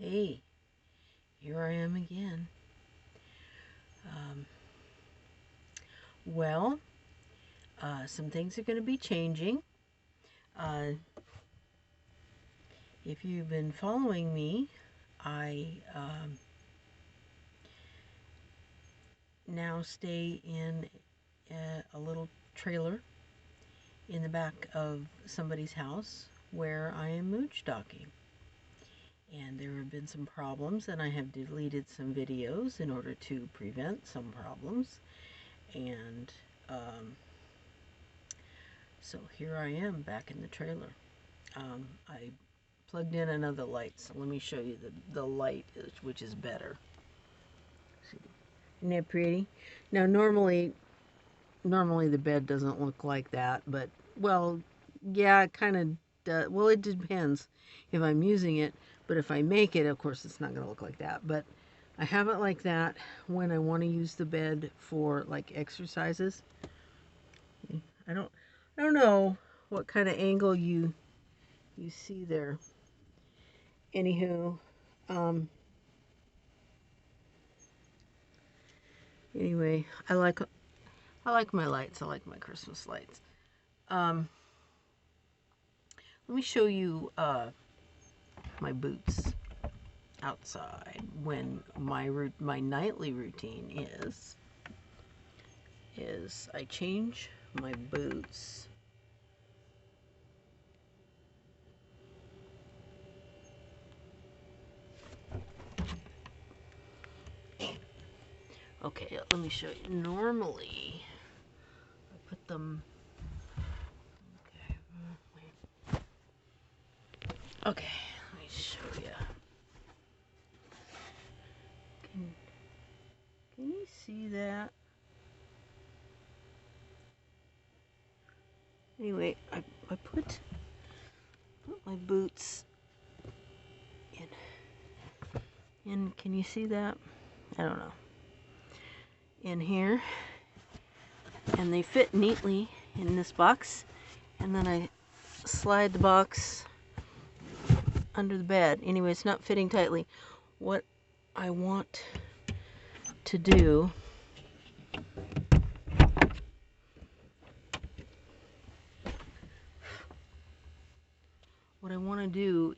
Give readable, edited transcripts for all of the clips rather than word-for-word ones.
Hey, here I am again. Um, well, some things are going to be changing. Uh, if you've been following me, I now stay in a little trailer in the back of somebody's house where I am mooch docking. And there have been some problems, and I have deleted some videos in order to prevent some problems. And so here I am back in the trailer. I plugged in another light, so let me show you the light, which is better. Isn't that pretty? Now, normally the bed doesn't look like that, but, well, yeah, it kind of does. Well, it depends if I'm using it, but if I make it, of course, it's not going to look like that. But I have it like that when I want to use the bed for, like, exercises. I don't, I don't know what kind of angle you see there. Anywho, um, anyway, I like my lights. I like my Christmas lights. Um, Let me show you my boots outside when my nightly routine is I change my boots. Okay, let me show you. Normally, I put them. Okay, let me show you. Can you see that? Anyway, I put my boots in. Can you see that? I don't know. In here, and they fit neatly in this box, and then I slide the box under the bed. Anyway, it's not fitting tightly. What I want to do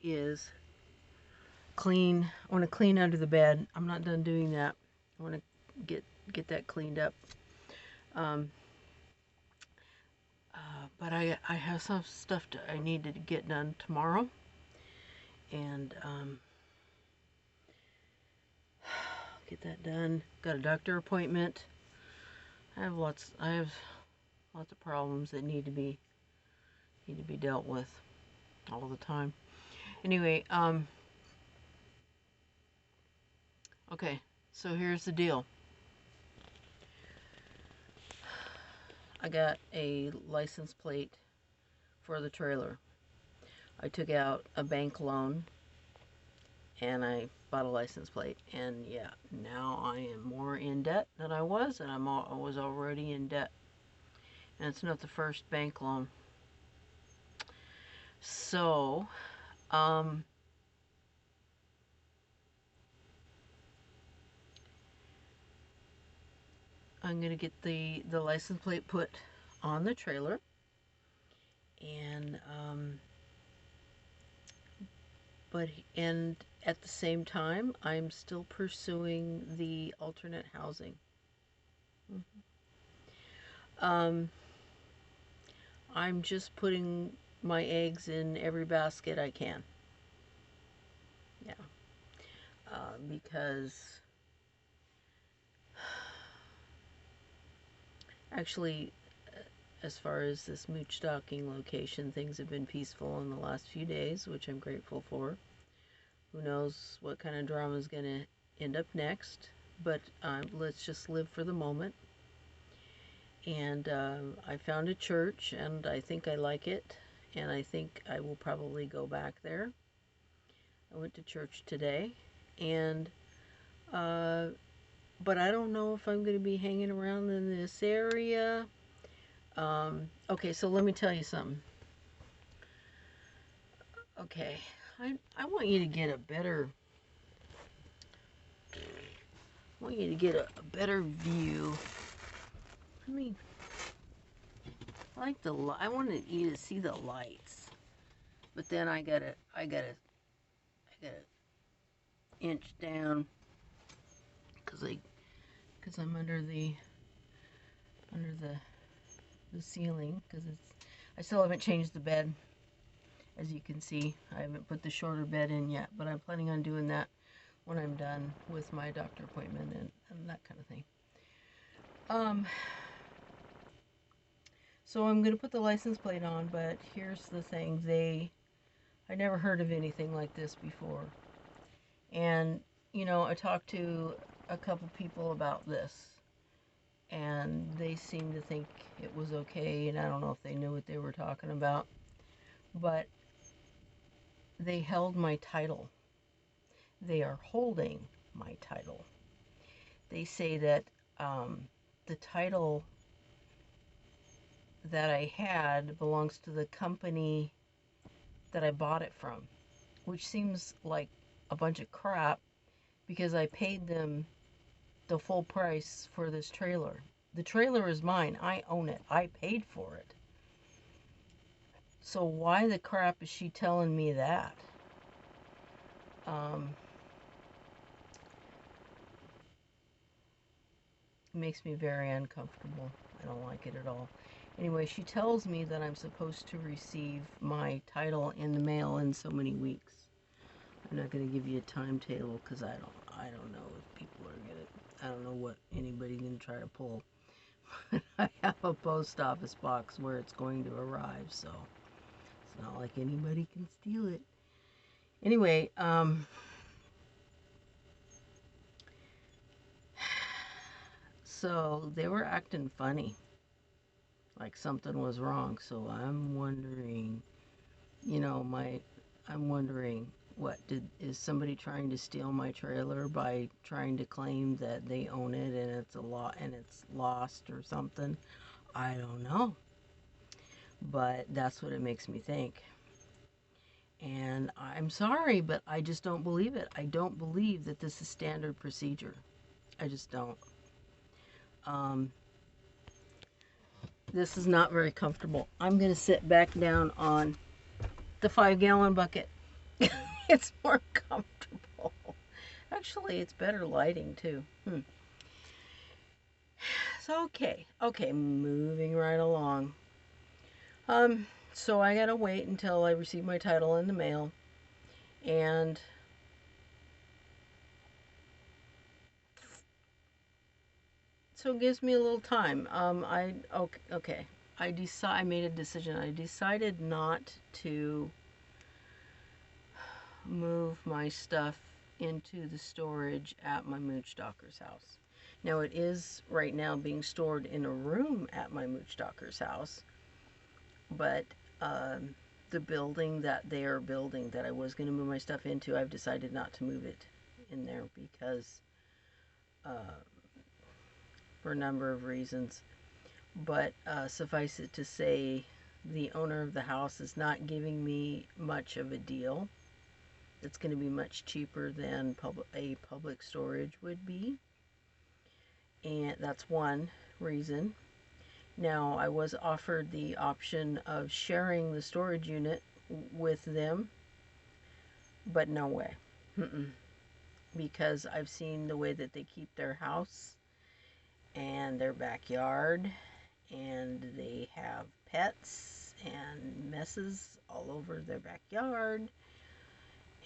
is clean. I want to clean under the bed. I'm not done doing that. I want to get that cleaned up. Um, but I have some stuff I need to get done tomorrow, and get that done. Got a doctor appointment. I have lots of problems that need to be dealt with all the time. Anyway, okay, so here's the deal. I got a license plate for the trailer. I took out a bank loan and I bought a license plate. And yeah, now I am more in debt than I was, and I was already in debt. And it's not the first bank loan. So, I'm going to get the license plate put on the trailer. And, and at the same time, I'm still pursuing the alternate housing. I'm just putting my eggs in every basket I can. Yeah. Because actually, as far as this mooch docking location, things have been peaceful in the last few days, which I'm grateful for. Who knows what kind of drama is going to end up next, but let's just live for the moment. And I found a church, and I think I like it, and I think I will probably go back there. I went to church today, and but I don't know if I'm going to be hanging around in this area. Okay, so let me tell you something. Okay, I want you to get a better want you to get a better view. Let me. I like the. I wanted you to see the lights, but then I gotta inch down because I'm under the ceiling because I still haven't changed the bed. As you can see, I haven't put the shorter bed in yet, but I'm planning on doing that when I'm done with my doctor appointment and that kind of thing. So I'm going to put the license plate on, but here's the thing. I never heard of anything like this before. And, I talked to a couple people about this, and they seemed to think it was okay, and I don't know if they knew what they were talking about, but they held my title. They are holding my title. They say that the title that I had belongs to the company that I bought it from, which seems like a bunch of crap because I paid them the full price for this trailer. The trailer is mine. I own it. I paid for it. So why the crap is she telling me that? It makes me very uncomfortable. I don't like it at all. Anyway, she tells me that I'm supposed to receive my title in the mail in so many weeks. I'm not going to give you a timetable because I don't know if people are going to, I don't know what anybody's going to try to pull. I have a post office box where it's going to arrive, so it's not like anybody can steal it. Anyway, so they were acting funny, like something was wrong. So I'm wondering, I'm wondering is somebody trying to steal my trailer by trying to claim that they own it and it's lost or something? I don't know. But that's what it makes me think. And I'm sorry, but I just don't believe it. I don't believe that this is standard procedure. I just don't. This is not very comfortable. I'm going to sit back down on the 5-gallon bucket. It's more comfortable. Actually, it's better lighting too. So okay, moving right along. So I gotta wait until I receive my title in the mail, and so it gives me a little time. Okay. I made a decision. I decided not to move my stuff into the storage at my mooch docker's house. Now it is right now being stored in a room at my mooch docker's house, but the building that they are building that I was going to move my stuff into, I've decided not to move it in there because for a number of reasons. But suffice it to say, the owner of the house is not giving me much of a deal. It's going to be much cheaper than a public storage would be. And that's one reason. Now, I was offered the option of sharing the storage unit with them, but no way. Because I've seen the way that they keep their house and their backyard, and they have pets and messes all over their backyard.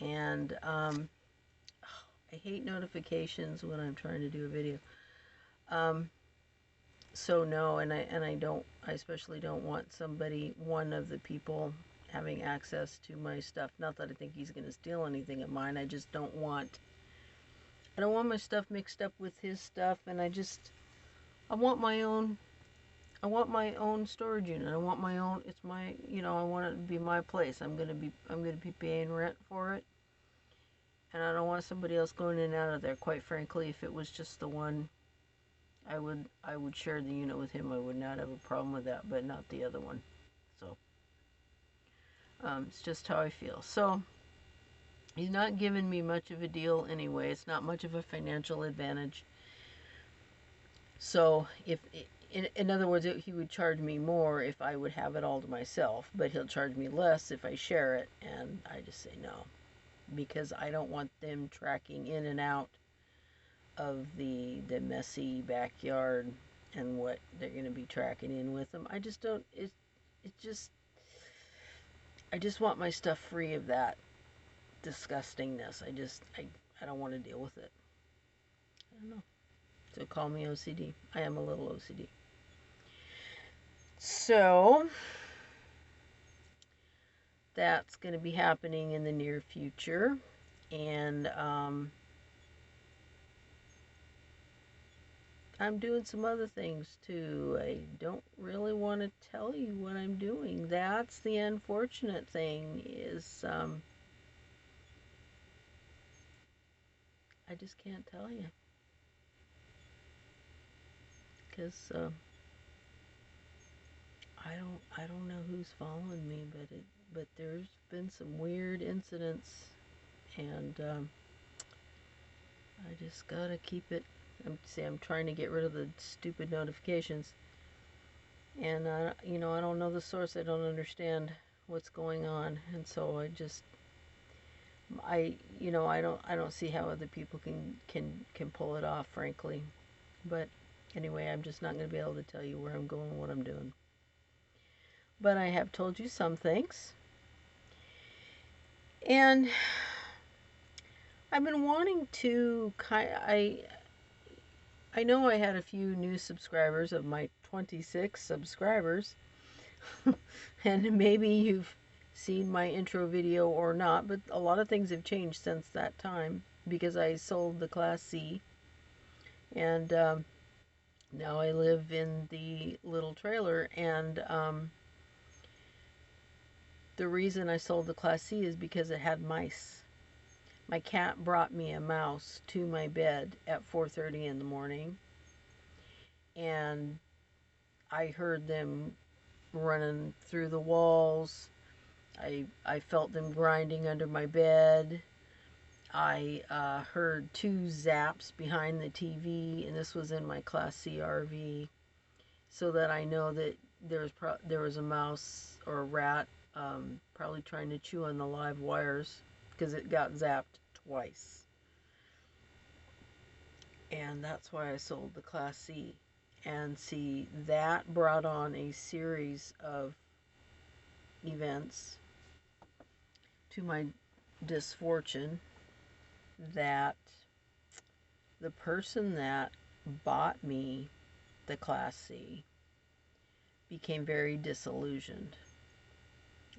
And I hate notifications when I'm trying to do a video. So no, and I especially don't want one of the people having access to my stuff. Not that I think he's going to steal anything of mine. I just don't want my stuff mixed up with his stuff, and I want my own storage unit. I want my own, I want it to be my place. I'm going to be paying rent for it. And I don't want somebody else going in and out of there. Quite frankly, if it was just the one, I would share the unit with him. I would not have a problem with that, but not the other one. So it's just how I feel. So he's not giving me much of a deal anyway. It's not much of a financial advantage So if in other words, he would charge me more if I would have it all to myself, but he'll charge me less if I share it, and I just say no because I don't want them tracking in and out of the messy backyard and what they're going to be tracking in with them. I just don't it just I just want my stuff free of that disgustingness. I don't want to deal with it. I don't know. So call me OCD. I am a little OCD. So that's going to be happening in the near future. And I'm doing some other things too. I don't really want to tell you what I'm doing. That's the unfortunate thing is I just can't tell you because I don't know who's following me, but there's been some weird incidents, and I just gotta keep it. I'm trying to get rid of the stupid notifications, and I don't know the source. I don't understand what's going on, and so I don't see how other people can pull it off, frankly. But anyway, I'm just not going to be able to tell you where I'm going, what I'm doing. But I have told you some things, and I've been wanting to I know I had a few new subscribers of my 26 subscribers, and maybe you've seen my intro video or not, but a lot of things have changed since that time because I sold the Class C, and now I live in the little trailer, and the reason I sold the Class C is because it had mice. My cat brought me a mouse to my bed at 4:30 in the morning, and I heard them running through the walls. I felt them grinding under my bed. I heard two zaps behind the TV, and this was in my Class C RV, so that I know that there was a mouse or a rat probably trying to chew on the live wires because it got zapped twice. And that's why I sold the Class C. And see, that brought on a series of events to my disfortune that the person that bought me the Class C became very disillusioned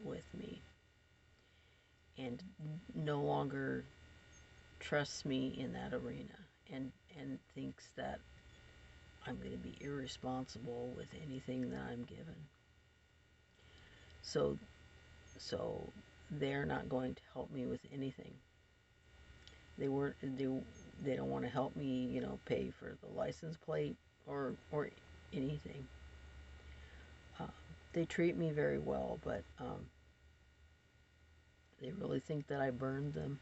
with me and no longer trusts me in that arena and thinks that I'm going to be irresponsible with anything that I'm given. So so they're not going to help me with anything. They weren't they don't want to help me, pay for the license plate or anything. Uh, they treat me very well, but they really think that I burned them,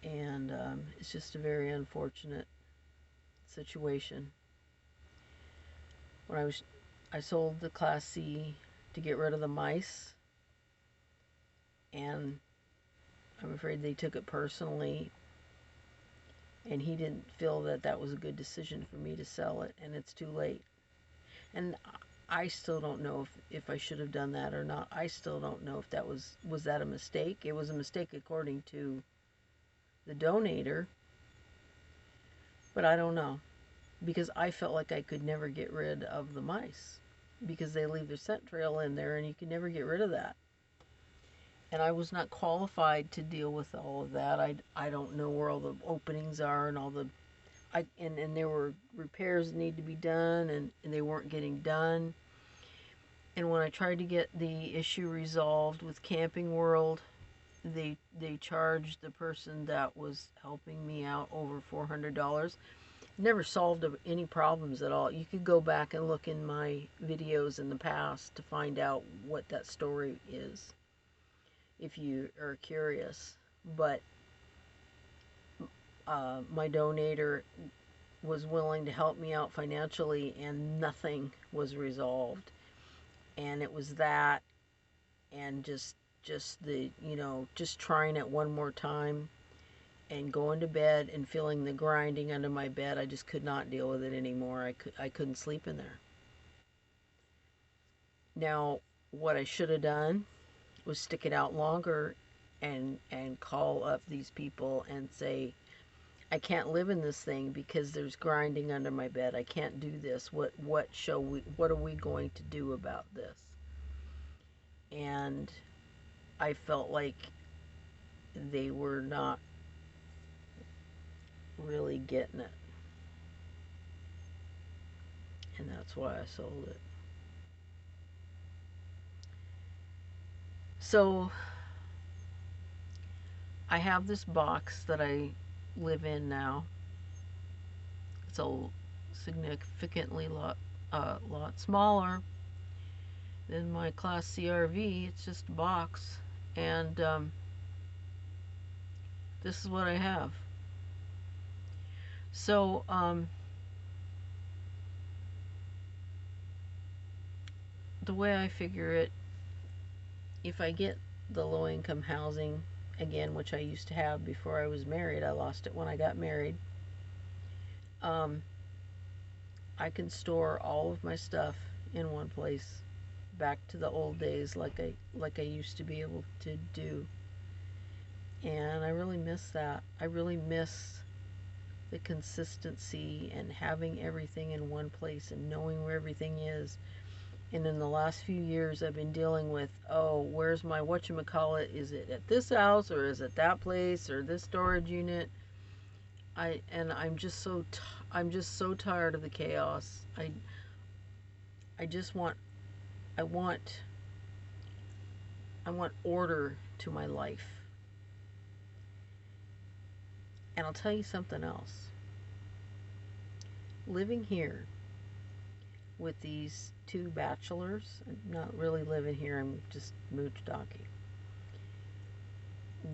and it's just a very unfortunate situation. When I sold the Class C to get rid of the mice, and I'm afraid they took it personally, and he didn't feel that that was a good decision for me to sell it, and it's too late. And I still don't know if I should have done that or not. I still don't know if that was that a mistake. It was a mistake according to the donator, but I don't know because I felt like I could never get rid of the mice because they leave their scent trail in there and you can never get rid of that. And I was not qualified to deal with all of that. I don't know where all the openings are and all the and there were repairs that need to be done and they weren't getting done. And when I tried to get the issue resolved with Camping World, they charged the person that was helping me out over $400. Never solved any problems at all. You could go back and look in my videos in the past to find out what that story is if you are curious. But my donator was willing to help me out financially, and nothing was resolved. And it was that, and just the, just trying it one more time and going to bed and feeling the grinding under my bed. I just could not deal with it anymore. I couldn't sleep in there. Now, what I should have done was stick it out longer and call up these people and say, I can't live in this thing because there's grinding under my bed. I can't do this. What are we going to do about this? And I felt like they were not really getting it. And that's why I sold it. So I have this box that I live in now. It's a significantly lot smaller than my class CRV. It's just a box, and this is what I have. So the way I figure it, if I get the low income housing again, which I used to have before I was married, I lost it when I got married. I can store all of my stuff in one place, back to the old days, like I used to be able to do. And I really miss that. I really miss the consistency and having everything in one place and knowing where everything is. And in the last few years, I've been dealing with, oh, where's my whatchamacallit? Is it at this house, or is it that place, or this storage unit? I'm just I'm just so tired of the chaos. I just want I want I want order to my life. And I'll tell you something else. Living here with these two bachelors, I'm not really living here, I'm just mooch docking,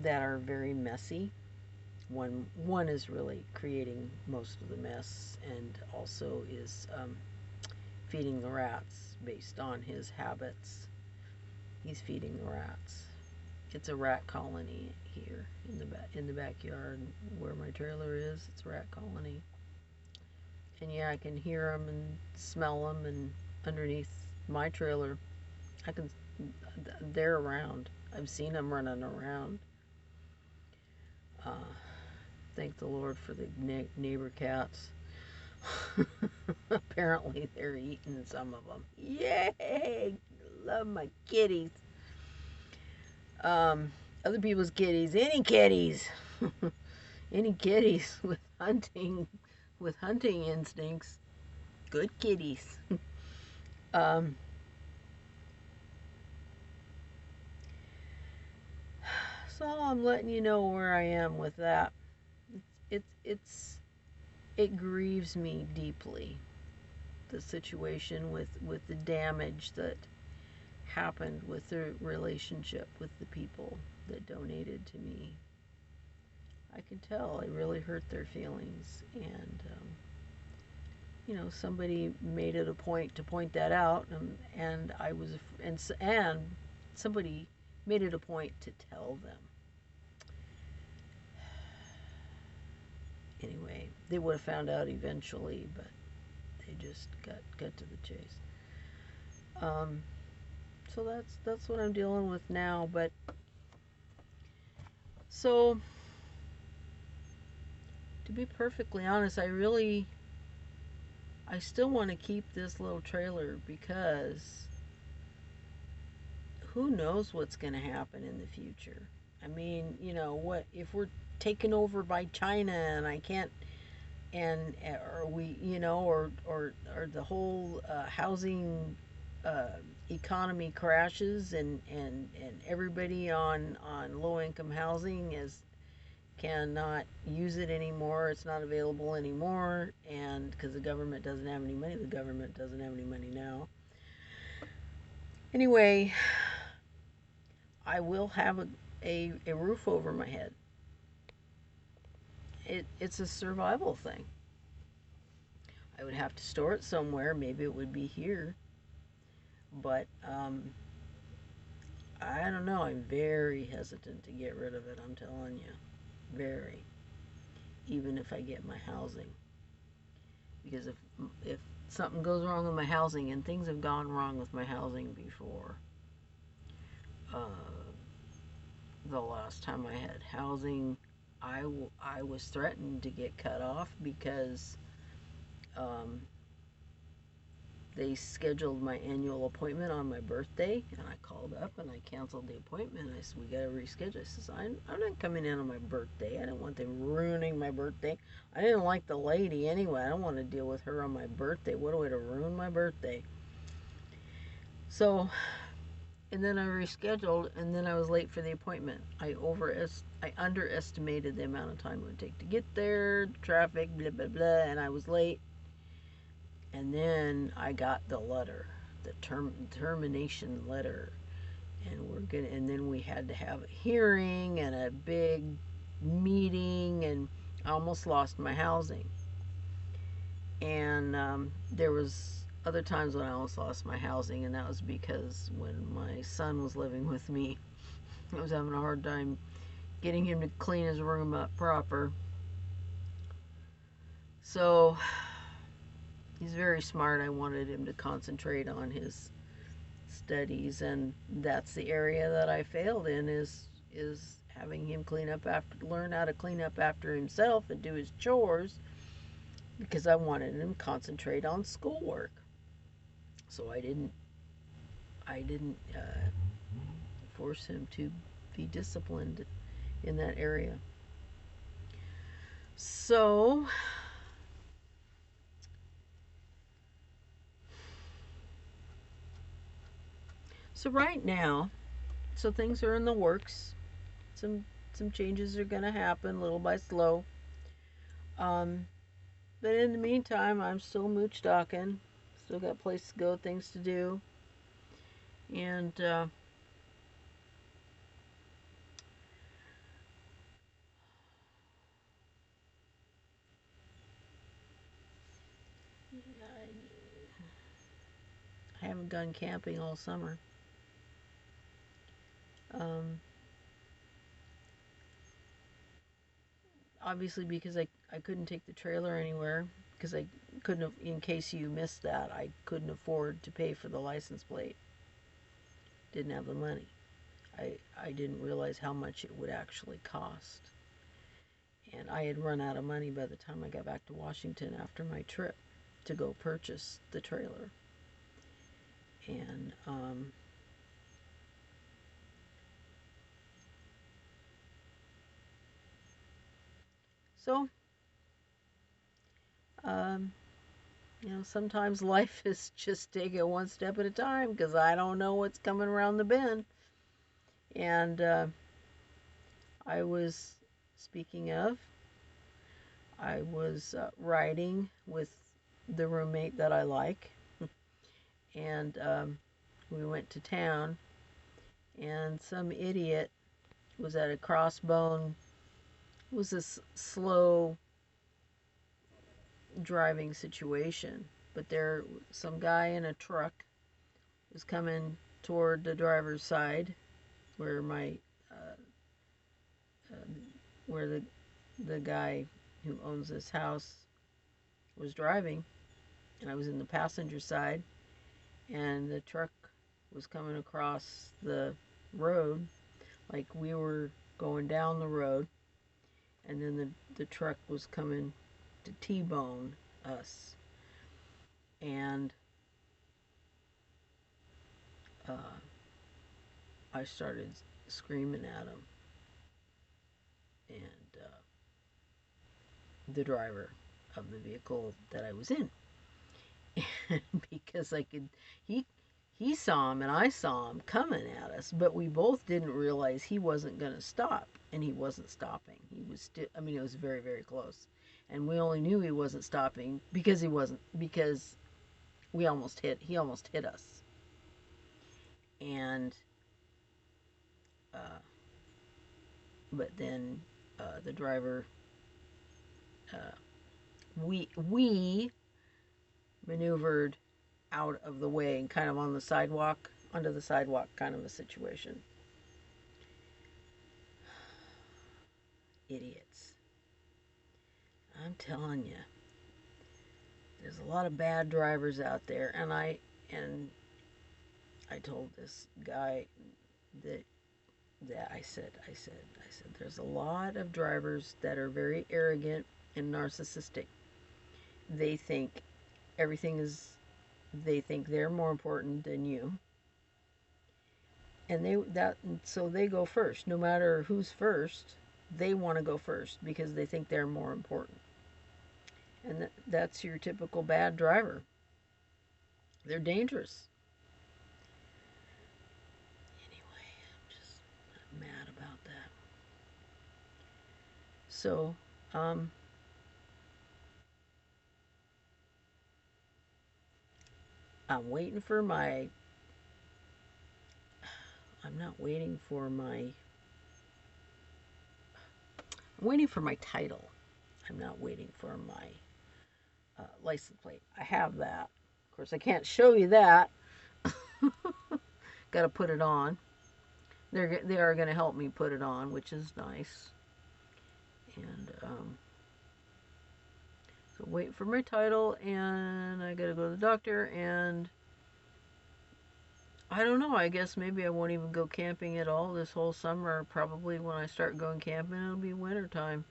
that are very messy. One is really creating most of the mess, and also is feeding the rats based on his habits. He's feeding the rats. It's a rat colony here in the backyard where my trailer is. It's a rat colony, and yeah, I can hear them and smell them, and underneath my trailer, I can. They're around. I've seen them running around. Uh, Thank the Lord for the neighbor cats. Apparently, they're eating some of them. Yay! Love my kitties. Other people's kitties. Any kitties. Any kitties with hunting instincts. Good kitties. um, so I'm letting you know where I am with that. It grieves me deeply, the situation with the damage that happened with the relationship with the people that donated to me. I can tell it really hurt their feelings, and somebody made it a point to point that out, and I was and somebody made it a point to tell them. Anyway, they would have found out eventually, but they just got to the chase. So that's what I'm dealing with now. But so, to be perfectly honest, I still want to keep this little trailer, because who knows what's going to happen in the future. I mean, what if we're taken over by China, and I can't, and or we, or the whole housing economy crashes, and everybody on low income housing cannot use it anymore. It's not available anymore, and because the government doesn't have any money, the government doesn't have any money now. Anyway, I will have a roof over my head. It's a survival thing. I would have to store it somewhere. Maybe it would be here. But I don't know. I'm very hesitant to get rid of it. I'm telling you. Very. Even if I get my housing. Because if something goes wrong with my housing, and things have gone wrong with my housing before, uh, the last time I had housing, I was threatened to get cut off because um, they scheduled my annual appointment on my birthday, and I called up and I canceled the appointment. I said, we got to reschedule. I says, I'm not coming in on my birthday. I didn't want them ruining my birthday. I didn't like the lady anyway. I don't want to deal with her on my birthday. What a way to ruin my birthday. So, and then I rescheduled, and then I was late for the appointment. I underestimated the amount of time it would take to get there, traffic, blah blah blah, and I was late. And then I got the letter, the termination letter, and then we had to have a hearing and a big meeting, and I almost lost my housing. And there was other times when I almost lost my housing, and that was because when my son was living with me, I was having a hard time getting him to clean his room up proper. So he's very smart. I wanted him to concentrate on his studies, and that's the area that I failed in is having him learn how to clean up after himself and do his chores, because I wanted him to concentrate on schoolwork. So I didn't force him to be disciplined in that area. So right now, so things are in the works. Some some changes are gonna happen little by slow. Um, but in the meantime, I'm still mooch docking. Still got places to go, things to do, and I haven't gone camping all summer. Um, Obviously, because I couldn't take the trailer anywhere, because I couldn't have, in case you missed that, I couldn't afford to pay for the license plate. Didn't have the money. I didn't realize how much it would actually cost. And I had run out of money by the time I got back to Washington after my trip to go purchase the trailer. And so, um, sometimes life is just take it one step at a time, because I don't know what's coming around the bend. And I was, speaking of, I was riding with the roommate that I like, and we went to town, and some idiot was at a crossbone. It was a slow driving situation, but there, some guy in a truck was coming toward the driver's side, where my uh, uh, where the guy who owns this house was driving, and I was in the passenger side, and the truck was coming across the road like we were going down the road, and then the truck was coming to T-bone us. And uh, I started screaming at him, and the driver of the vehicle that I was in. Because he he saw him and I saw him coming at us, but we both didn't realize he wasn't going to stop, and he wasn't stopping. He was still, I mean, it was very, very close. And we only knew he wasn't stopping because he almost hit us. And, uh, but then the driver, uh, we maneuvered out of the way and kind of on the sidewalk, onto the sidewalk kind of a situation. Idiots. I'm telling you, there's a lot of bad drivers out there, and I told this guy that I said there's a lot of drivers that are very arrogant and narcissistic. They think everything is they think they're more important than you. And so they go first. No matter who's first, they want to go first because they think they're more important. And that's your typical bad driver. They're dangerous. Anyway, I'm mad about that. So, um, I'm waiting for my. I'm not waiting for my. I'm waiting for my title. I'm not waiting for my license plate. I have that. Of course, I can't show you that. Got to put it on. They are going to help me put it on, which is nice. And so wait for my title, and I got to go to the doctor, and I don't know. I guess maybe I won't even go camping at all this whole summer. Probably when I start going camping, it'll be winter time.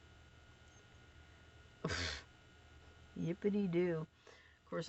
Yippity doo. Of course,